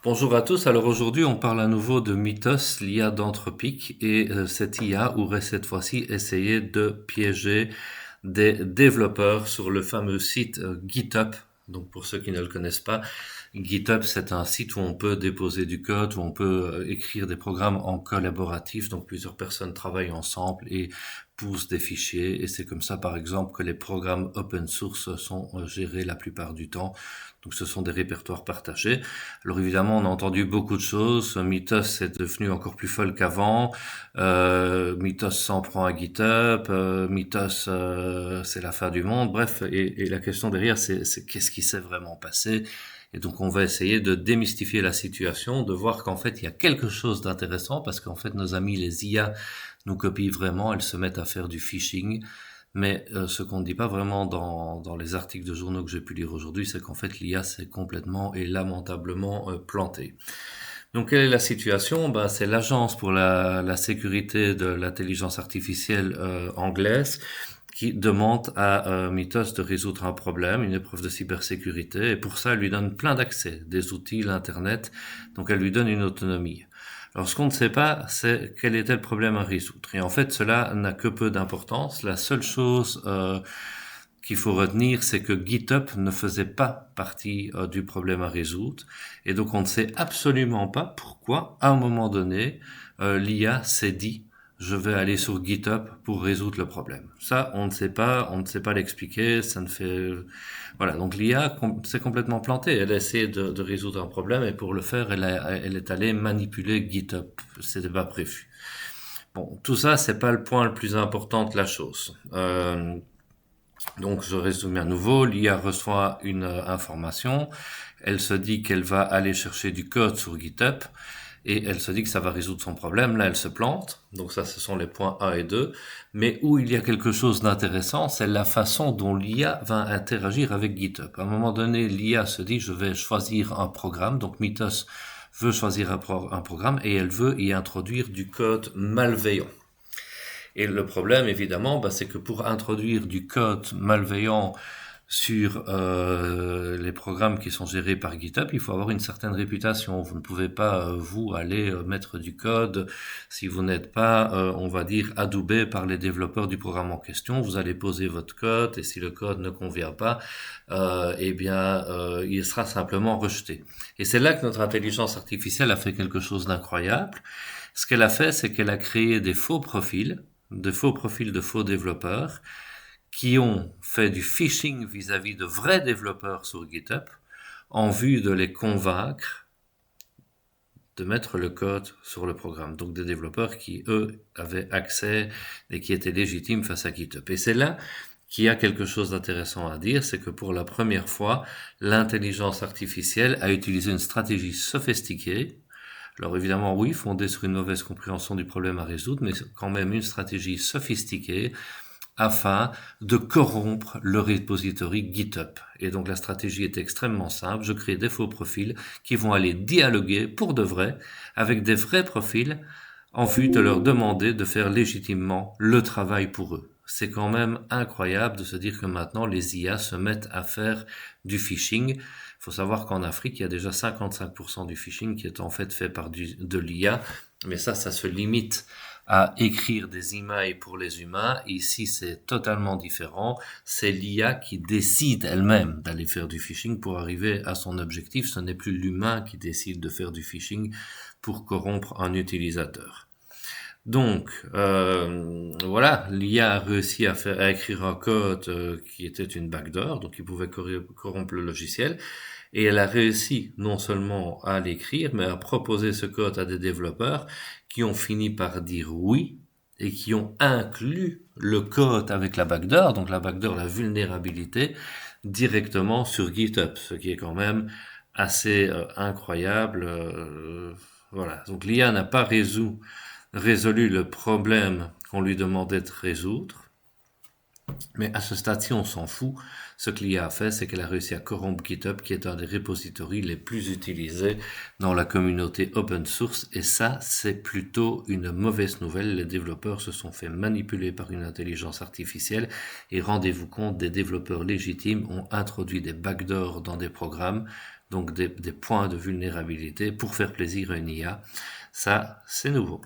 Bonjour à tous. Alors aujourd'hui, on parle à nouveau de Mythos, l'IA d'Anthropic, et cette IA aurait cette fois-ci essayé de piéger des développeurs sur le fameux site GitHub. Donc pour ceux qui ne le connaissent pas, GitHub, c'est un site où on peut déposer du code, où on peut écrire des programmes en collaboratif, donc plusieurs personnes travaillent ensemble et poussent des fichiers, et c'est comme ça par exemple que les programmes open source sont gérés la plupart du temps. Donc ce sont des répertoires partagés. Alors évidemment, on a entendu beaucoup de choses. Mythos est devenu encore plus folle qu'avant. Mythos s'en prend à GitHub. Mythos, c'est la fin du monde. Bref, et la question derrière, c'est qu'est-ce qui s'est vraiment passé. Et donc on va essayer de démystifier la situation, de voir qu'en fait il y a quelque chose d'intéressant parce qu'en fait nos amis les IA nous copient vraiment, elles se mettent à faire du phishing. Mais ce qu'on ne dit pas vraiment dans les articles de journaux que j'ai pu lire aujourd'hui, c'est qu'en fait l'IA s'est complètement et lamentablement plantée. Donc quelle est la situation? Ben, c'est l'Agence pour la sécurité de l'intelligence artificielle anglaise qui demande à Mythos de résoudre un problème, une épreuve de cybersécurité, et pour ça elle lui donne plein d'accès, des outils, l'internet, donc elle lui donne une autonomie. Alors ce qu'on ne sait pas, c'est quel était le problème à résoudre. Et en fait, cela n'a que peu d'importance. La seule chose qu'il faut retenir, c'est que GitHub ne faisait pas partie du problème à résoudre. Et donc on ne sait absolument pas pourquoi, à un moment donné, l'IA s'est dit je vais aller sur GitHub pour résoudre le problème. Ça, on ne sait pas l'expliquer, ça ne fait... Voilà, donc l'IA s'est complètement plantée. Elle a essayé de résoudre un problème et pour le faire, elle est allée manipuler GitHub. C'était pas prévu. Bon, tout ça, c'est pas le point le plus important de la chose. Donc, je résume à nouveau. L'IA reçoit une information. Elle se dit qu'elle va aller chercher du code sur GitHub et elle se dit que ça va résoudre son problème. Là, elle se plante. Donc ça, ce sont les points 1 et 2. Mais où il y a quelque chose d'intéressant, c'est la façon dont l'IA va interagir avec GitHub. À un moment donné, l'IA se dit, je vais choisir un programme. Donc Mythos veut choisir un programme et elle veut y introduire du code malveillant. Et le problème, évidemment, c'est que pour introduire du code malveillant sur les programmes qui sont gérés par GitHub, il faut avoir une certaine réputation. Vous ne pouvez pas, vous, aller mettre du code si vous n'êtes pas, on va dire, adoubé par les développeurs du programme en question. Vous allez poser votre code et si le code ne convient pas, il sera simplement rejeté. Et c'est là que notre intelligence artificielle a fait quelque chose d'incroyable. Ce qu'elle a fait, c'est qu'elle a créé des faux profils de faux développeurs qui ont fait du phishing vis-à-vis de vrais développeurs sur GitHub en vue de les convaincre de mettre le code sur le programme. Donc des développeurs qui, eux, avaient accès et qui étaient légitimes face à GitHub. Et c'est là qu'il y a quelque chose d'intéressant à dire, c'est que pour la première fois, l'intelligence artificielle a utilisé une stratégie sophistiquée. Alors évidemment, oui, fondée sur une mauvaise compréhension du problème à résoudre, mais quand même une stratégie sophistiquée afin de corrompre le repository GitHub. Et donc la stratégie est extrêmement simple. Je crée des faux profils qui vont aller dialoguer pour de vrai avec des vrais profils en vue de leur demander de faire légitimement le travail pour eux. C'est quand même incroyable de se dire que maintenant les IA se mettent à faire du phishing. Il faut savoir qu'en Afrique, il y a déjà 55% du phishing qui est en fait par de l'IA, mais ça se limite à écrire des emails pour les humains. Ici, c'est totalement différent. C'est l'IA qui décide elle-même d'aller faire du phishing pour arriver à son objectif. Ce n'est plus l'humain qui décide de faire du phishing pour corrompre un utilisateur. Donc, voilà, l'IA a réussi à écrire un code qui était une backdoor, donc il pouvait corrompre le logiciel. Et elle a réussi non seulement à l'écrire, mais à proposer ce code à des développeurs qui ont fini par dire oui et qui ont inclus le code avec la backdoor, donc la backdoor, la vulnérabilité, directement sur GitHub, ce qui est quand même assez incroyable. Voilà, donc l'IA n'a pas résolu le problème qu'on lui demandait de résoudre. Mais à ce stade-ci, on s'en fout. Ce que l'IA a fait, c'est qu'elle a réussi à corrompre GitHub, qui est un des repositories les plus utilisés dans la communauté open source. Et ça, c'est plutôt une mauvaise nouvelle. Les développeurs se sont fait manipuler par une intelligence artificielle. Et rendez-vous compte, des développeurs légitimes ont introduit des backdoors dans des programmes donc des points de vulnérabilité pour faire plaisir à une IA. Ça, c'est nouveau.